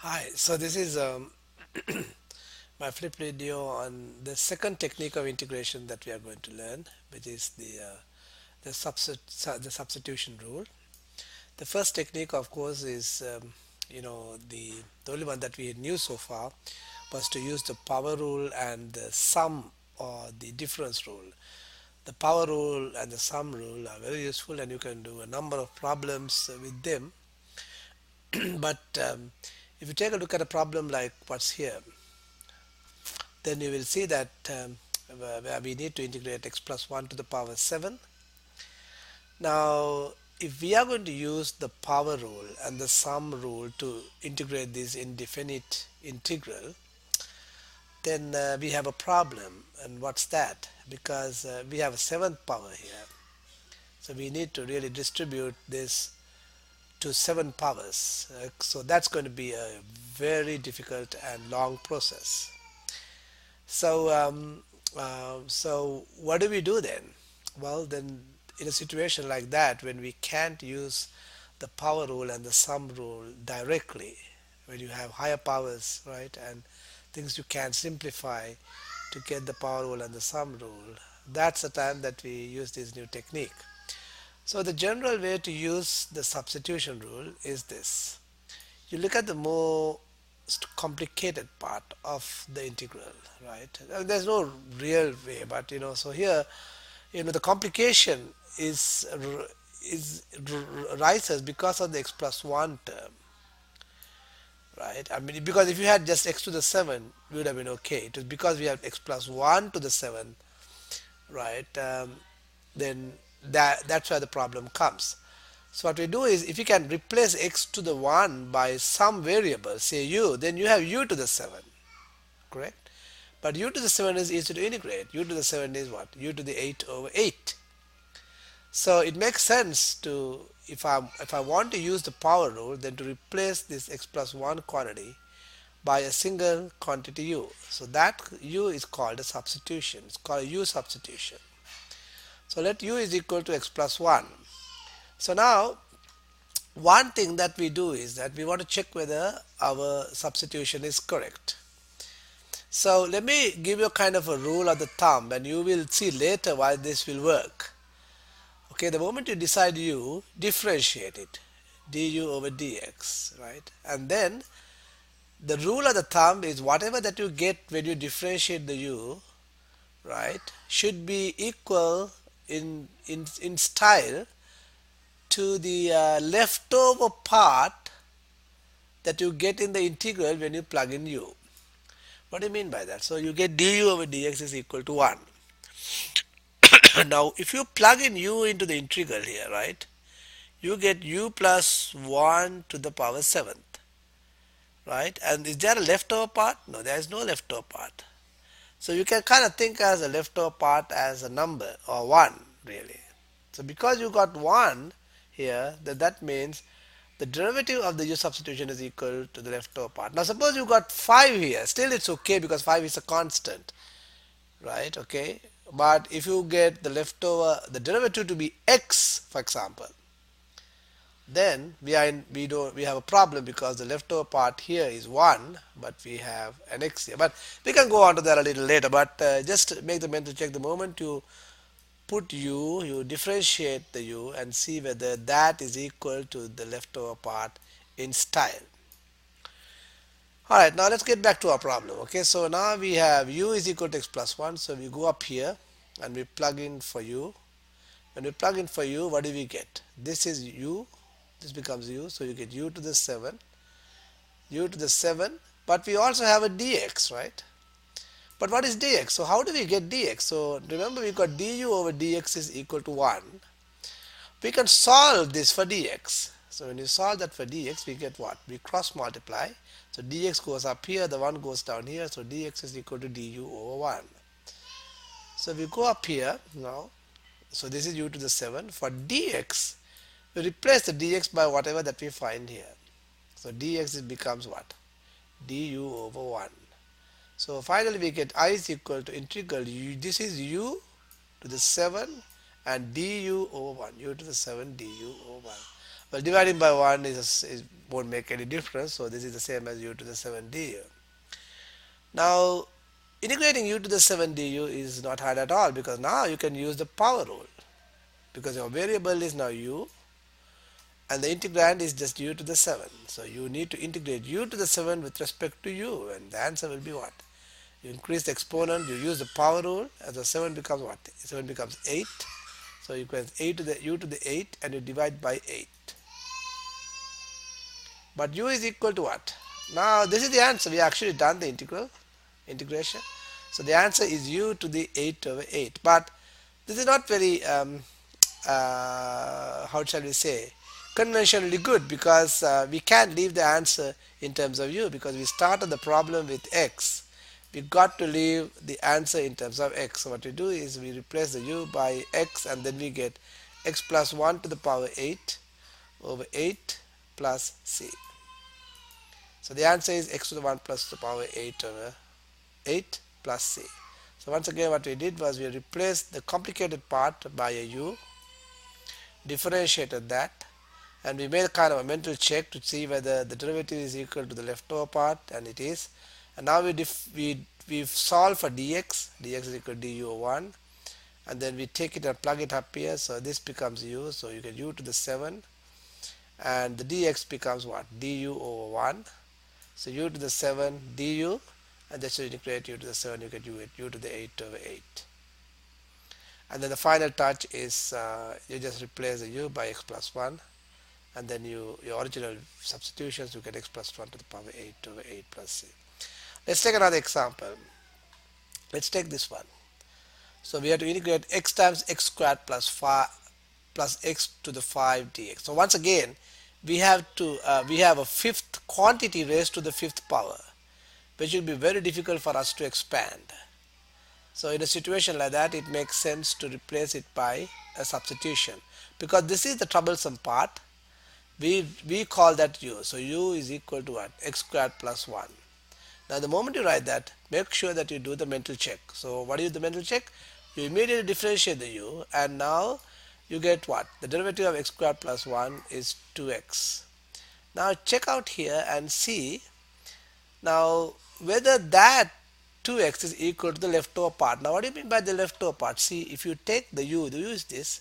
Hi, so this is my flip video on the second technique of integration that we are going to learn, which is the substitution rule. The first technique, of course, is the only one that we knew so far was to use the power rule and the sum or the difference rule. The power rule and the sum rule are very useful, and you can do a number of problems with them. But if you take a look at a problem like what's here, then you will see that where we need to integrate x plus 1 to the power 7. Now, if we are going to use the power rule and the sum rule to integrate this indefinite integral, then we have a problem. And what's that? Because we have a seventh power here. So we need to really distribute this to 7 powers. So that's going to be a very difficult and long process. So what do we do then? Well, then in a situation like that, when we can't use the power rule and the sum rule directly, when you have higher powers, right, and things you can simplify to get the power rule and the sum rule, that's the time that we use this new technique. So the general way to use the substitution rule is this. You look at the most complicated part of the integral, right? There's no real way, but so here, the complication rises because of the x plus 1 term, right? I mean, because if you had just x to the 7, it would have been okay. It was because we have x plus 1 to the 7, right? Then that's where the problem comes. So what we do is, if you can replace x to the 1 by some variable, say u, then you have u to the 7, correct? But u to the 7 is easy to integrate. U to the 7 is what? U to the 8 over 8. So it makes sense to, if I want to use the power rule, then to replace this x plus 1 quantity by a single quantity u. So that u is called a substitution. It's called a u substitution. So let u is equal to x plus 1. So now, one thing that we do is that we want to check whether our substitution is correct. So let me give you a kind of a rule of the thumb, and you will see later why this will work. Okay, the moment you decide u, differentiate it, du over dx, right? And then the rule of the thumb is whatever that you get when you differentiate the u, right, should be equal in style to the leftover part that you get in the integral when you plug in u. What do you mean by that? So you get du over dx is equal to 1. Now if you plug in u into the integral here, right, you get u plus 1 to the power 7th, right? And is there a leftover part? No, there is no leftover part. So you can kind of think as a leftover part as a number, or 1 really. So because you got 1 here, that means the derivative of the u substitution is equal to the leftover part. Now suppose you got 5 here, still it's okay because 5 is a constant, right? Okay, but if you get the leftover, the derivative to be x, for example, then we have a problem because the leftover part here is 1, but we have an x here. But we can go on to that a little later, but just make the mental check. The moment you put u, you differentiate the u and see whether that is equal to the leftover part in style. Alright, now let's get back to our problem. Okay, so now we have u is equal to x plus 1, so we go up here and we plug in for u. When we plug in for u, what do we get? This is u, this becomes u, so you get u to the 7, but we also have a dx, right? But what is dx? So how do we get dx? So remember, we got du over dx is equal to 1. We can solve this for dx. So when you solve that for dx, we get what? We cross multiply. So dx goes up here, the 1 goes down here, so dx is equal to du over 1. So we go up here now. So this is u to the 7. For dx, we replace the dx by whatever that we find here. So dx becomes what? Du over 1. So finally we get I is equal to integral u, this is u to the 7 and du over 1, u to the 7 du over 1. Well, dividing by 1 won't make any difference, so this is the same as u to the 7 du. Now, integrating u to the 7 du is not hard at all, because now you can use the power rule, because your variable is now u and the integrand is just u to the 7. So you need to integrate u to the 7 with respect to u, and the answer will be what? You increase the exponent, you use the power rule, and the 7 becomes what? 7 becomes 8. So you can u to the 8 and you divide by 8. But u is equal to what? Now this is the answer. We actually done the integration. So the answer is u to the 8 over 8. But this is not very how shall we say, conventionally good, because we can't leave the answer in terms of u, because we started the problem with x. We got to leave the answer in terms of x. So what we do is we replace the u by x, and then we get x plus 1 to the power 8 over 8 plus c. So the answer is x to the 1 plus the power 8 over 8 plus c. So once again what we did was we replaced the complicated part by a u, differentiated that, and we made a kind of a mental check to see whether the derivative is equal to the leftover part, and it is. And now we solve for dx. Dx is equal to du over 1, and then we take it and plug it up here. So this becomes u. So you get u to the 7, and the dx becomes what? Du over 1. So u to the 7 du, and that's you integrate u to the 7. You get u to the 8 over 8. And then the final touch is you just replace the u by x plus 1, and then your original substitutions, you get x plus 1 to the power 8 over 8 plus c. Let's take another example. Let's take this one. So we have to integrate x times x squared plus 5 plus x to the 5 dx. So once again we have a fifth quantity raised to the fifth power, which will be very difficult for us to expand. So in a situation like that, it makes sense to replace it by a substitution, because this is the troublesome part. We call that u. So u is equal to what? X squared plus 1. Now the moment you write that, make sure that you do the mental check. So what is the mental check? You immediately differentiate the u, and now you get what? The derivative of x squared plus 1 is 2x. Now check out here and see now whether that 2x is equal to the leftover part. Now what do you mean by the leftover part? See, if you take the u is this.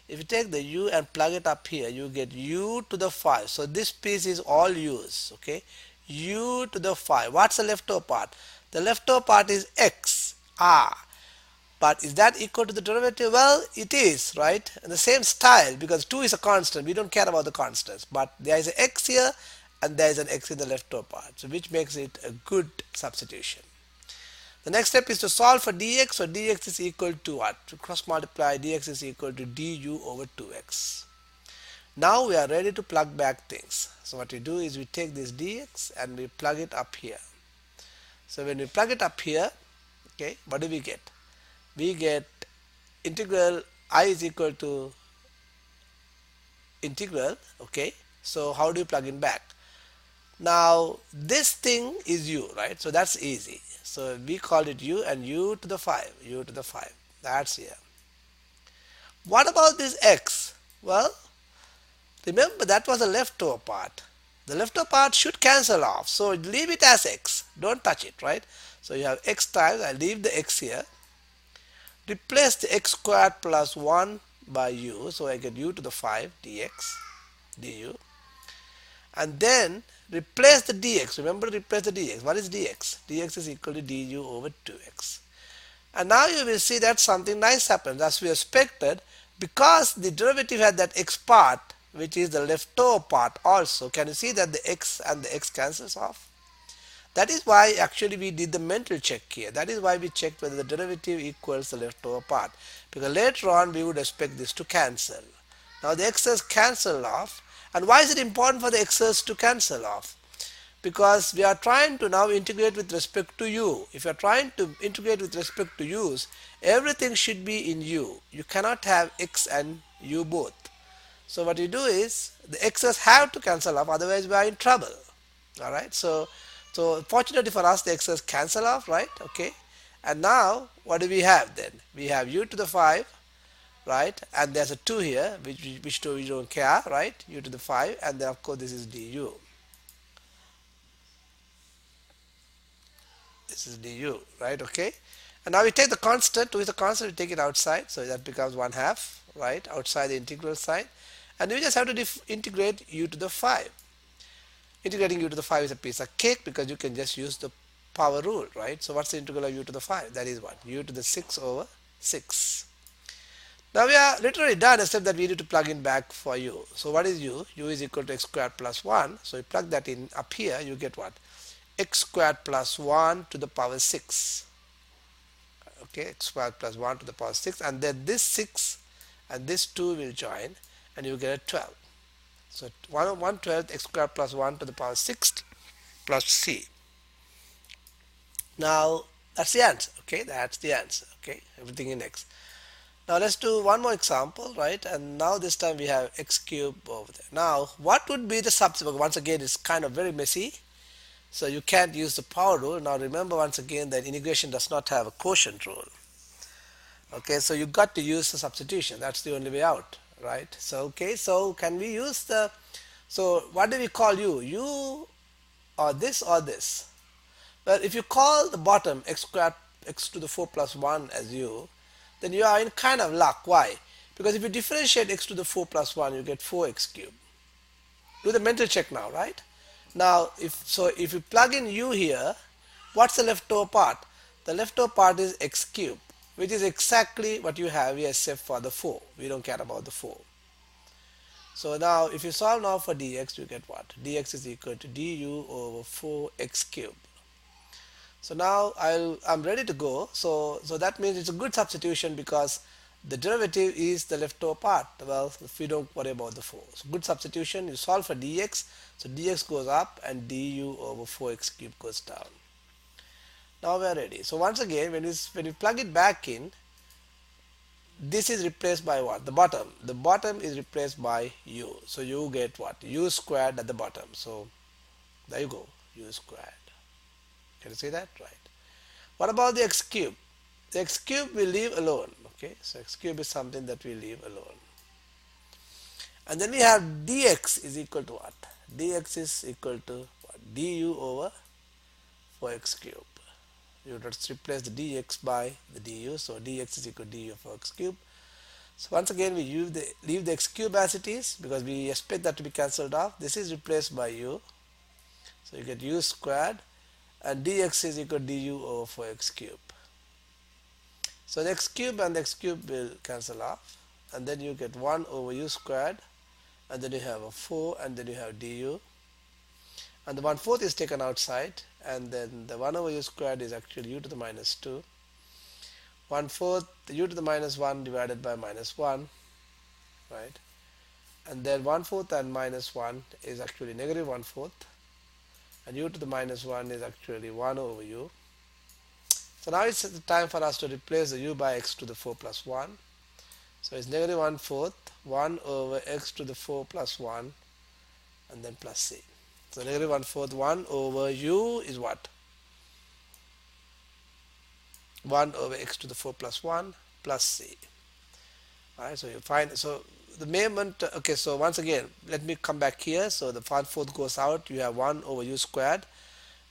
If you take the u and plug it up here, you get u to the 5. So this piece is all u's, okay? U to the 5. What's the leftover part? The leftover part is x. But is that equal to the derivative? Well, it is, right? In the same style, because 2 is a constant. We don't care about the constants. But there is an x here, and there is an x in the leftover part, so which makes it a good substitution. The next step is to solve for dx. So dx is equal to what? To cross multiply, dx is equal to du over 2x. Now we are ready to plug back things. So what we do is we take this dx and we plug it up here. So when we plug it up here, okay, what do we get? We get integral I is equal to integral, okay. So how do you plug in back? Now this thing is u, right? So that's easy. So we call it u, and u to the 5, u to the 5. That's here. What about this x? Well, remember that was the leftover part. The leftover part should cancel off. So leave it as x. Don't touch it, right? So you have x times, I leave the x here. Replace the x squared plus 1 by u. So I get u to the 5 dx, du. And then replace the dx. Remember to replace the dx. What is dx? Dx is equal to du over 2x. And now you will see that something nice happens as we expected, because the derivative had that x part, which is the leftover part also. Can you see that the x and the x cancels off? That is why actually we did the mental check here. That is why we checked whether the derivative equals the leftover part, because later on we would expect this to cancel. Now the x's cancel off. And why is it important for the x's to cancel off? Because we are trying to now integrate with respect to u. If you are trying to integrate with respect to u's, everything should be in u. You cannot have x and u both. So what you do is the x's have to cancel off, otherwise we are in trouble. Alright, so fortunately for us the x's cancel off, right? Okay. And now what do we have then? We have u to the 5 right? And there's a 2 here, which we don't care, right? U to the 5, and then of course this is du. This is du, right? Okay. And now we take the constant. 2 is the constant. We take it outside, so that becomes 1/2, right? Outside the integral sign, and we just have to integrate u to the 5. Integrating u to the 5 is a piece of cake because you can just use the power rule, right? So what's the integral of u to the 5? That is what? U to the 6 over 6. Now we are literally done except that we need to plug in back for u. So what is u? U is equal to x squared plus 1. So you plug that in up here, you get what? X squared plus 1 to the power 6. Okay, x squared plus 1 to the power 6, and then this 6 and this 2 will join and you get a 12. So 1/12 x squared plus 1 to the power 6 plus c. Now that's the answer. Okay, that's the answer. Okay, everything in x. Now let's do one more example, right? And now this time we have x cubed over there. Now what would be the substitute? Once again, it's kind of very messy, so you can't use the power rule. Now remember once again that integration does not have a quotient rule. Okay, so you got to use the substitution. That's the only way out, right? So okay, so can we use the, so what do we call u? U or this or this? Well, if you call the bottom x squared x to the 4 plus 1 as u, then you are in kind of luck. Why? Because if you differentiate x to the 4 plus 1, you get 4x cubed. Do the mental check now, right? Now, if you plug in u here, what's the leftover part? The leftover part is x cubed, which is exactly what you have here except for the 4. We don't care about the 4. So now, if you solve now for dx, you get what? Dx is equal to du over 4x cubed. So now I'm ready to go. So that means it's a good substitution because the derivative is the leftover part. Well, if we don't worry about the 4. So good substitution, you solve for dx. So dx goes up and du over 4x cubed goes down. Now we are ready. So once again, when you plug it back in, this is replaced by what? The bottom. The bottom is replaced by u. So you get what? U squared at the bottom. So there you go, u squared. Can you see that? Right. What about the x cube? The x cube we leave alone. Okay, so x cube is something that we leave alone. And then we have dx is equal to what? Dx is equal to what? Du over 4x cube. You just replace the dx by the du. So dx is equal to du of x cube. So once again we leave the x cube as it is because we expect that to be cancelled off. This is replaced by u. So you get u squared. And dx is equal to du over 4x cube. So the x cube and the x cube will cancel off, and then you get 1 over u squared, and then you have a 4, and then you have du, and the 1/4 is taken outside, and then the 1 over u squared is actually u to the minus 2. 1/4 u to the minus 1 divided by minus 1, right? And then 1/4 and minus 1 is actually negative 1/4. And u to the minus 1 is actually 1 over u. So now it's the time for us to replace the u by x to the 4 plus 1. So it's negative 1/4, 1 over x to the 4 plus 1, and then plus c. So negative 1/4, 1 over u is what? 1 over x to the 4 plus 1 plus c. Alright, so you find, so the moment, okay, so once again, let me come back here. So the 1/4 goes out, you have 1 over u squared.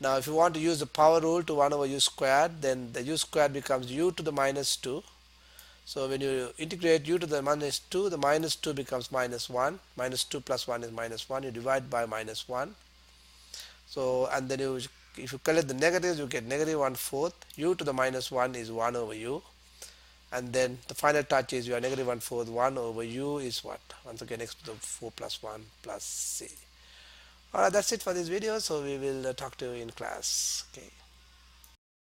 Now if you want to use the power rule to 1 over u squared, then the u squared becomes u to the minus 2. So when you integrate u to the minus 2, the minus 2 becomes minus 1. Minus 2 plus 1 is minus 1. You divide by minus 1. So, and then if you collect the negatives, you get negative 1/4. U to the minus 1 is 1 over u. And then the final touch is you are negative 1/4, 1 over u is what? Once again, x to the 4 plus 1 plus c. Alright, that's it for this video. So we will talk to you in class. Okay.